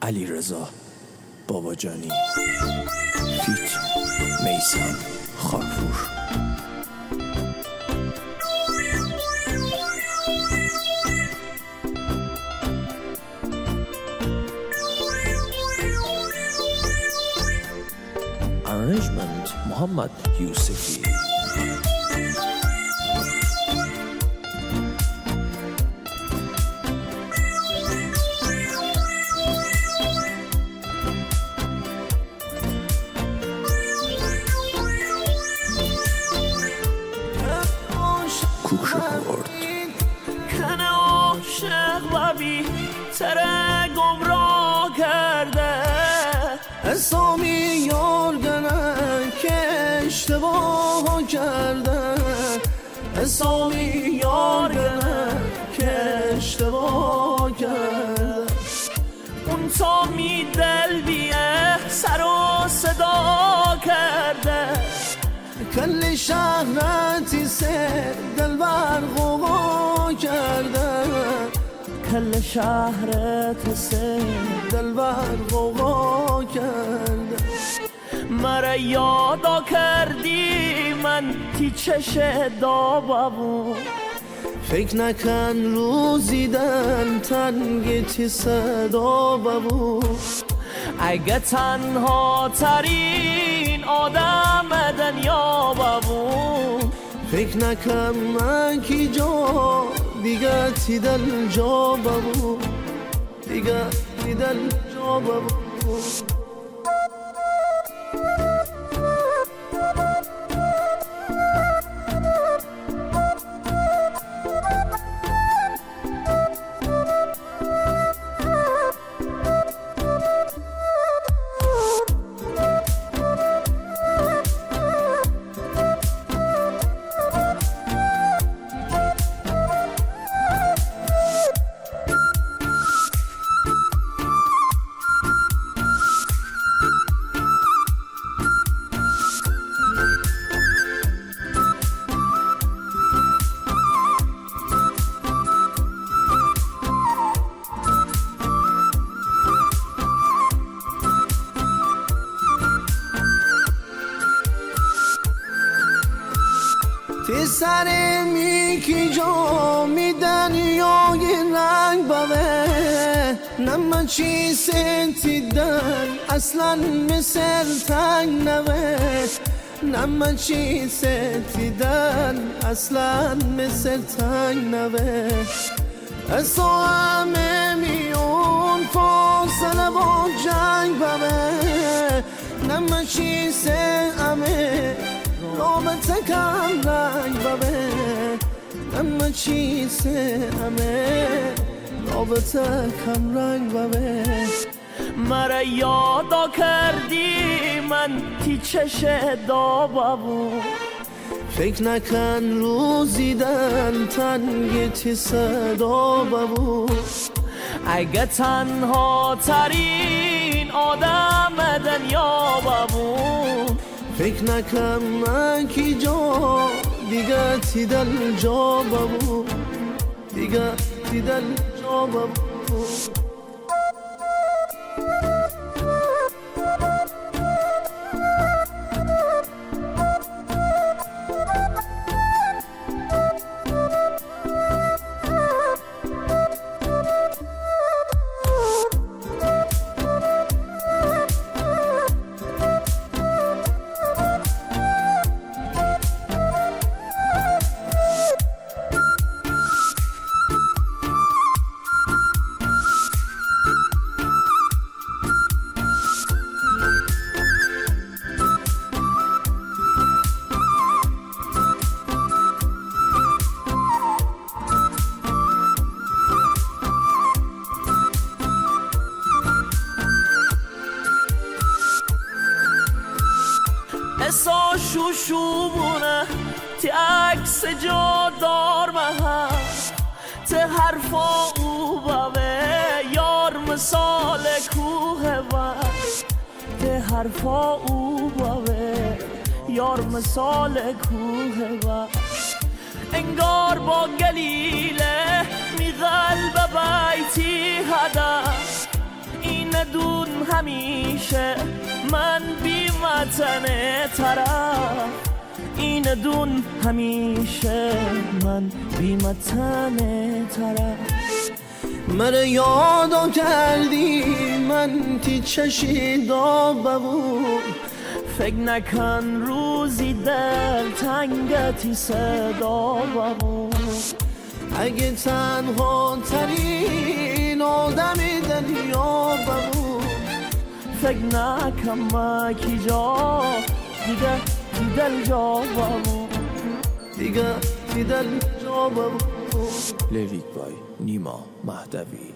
علیرضا باباجانی فیت میثم خاکپور. Arrangement محمد یوسفی. کوکشپورت کنه عاشق و بی تره گمراه کرده، حسامی یارگنه که اشتباه کرده، حسامی یارگنه که اشتباه کرده. اون تا می دل بیه سر و صدا کرده، کل شهرتی سه دل برقوقا کرده، کل شهرت سه دل برقوقا کرده. مرا یادا کردی من تی چش دابابون، فکر نکن روزی دل تنگ تی صدا ببون. اگه تنها ترین آدم دنیا ببون، فکر نکن من کی جا دیگه تی دل جا ببون، دیگه تی دل جا ببون. تی سر میکی جا میدن یا رنگ بوه، نما چی ستیدن اصلا مثل تنگ نوه، نما چی ستیدن اصلا مثل تنگ نوه. از تو همه میون فاصله با جنگ بوه، نما چی سه همه رابطه کم رنگ ببه، اما چیزه همه رابطه کم رنگ ببه. مرا یادا کردی من تی چش دابابون، فکر نکن روزی دل تنگ تی صدا ببون. اگه تنها ترین آدم دنیا ببون، فکر نکن من کی جا دیگه تی دل جا ببون، دیگه تی دل جا ببون. اسا شوشوبونه تی عکس جادار مها، تی حرفا او بابه یار مثال کوه و، تی حرفا او بابه یار مثال کوه و. انگار با گلیله می قلب بیتی هدف این دو همیشه من بی وطن طرف این دون همیشه من بی وطن طرف مرا یادو کردی من تی چشیدا ببود فکر نکن روزی دل تنگتی صدا ببود اگه تنها ترین آدمی دنیا ببود فکر نکن مکی جا دیگه دل جا ببود دیگه دل جا ببود لیریک بای نیما مهدوی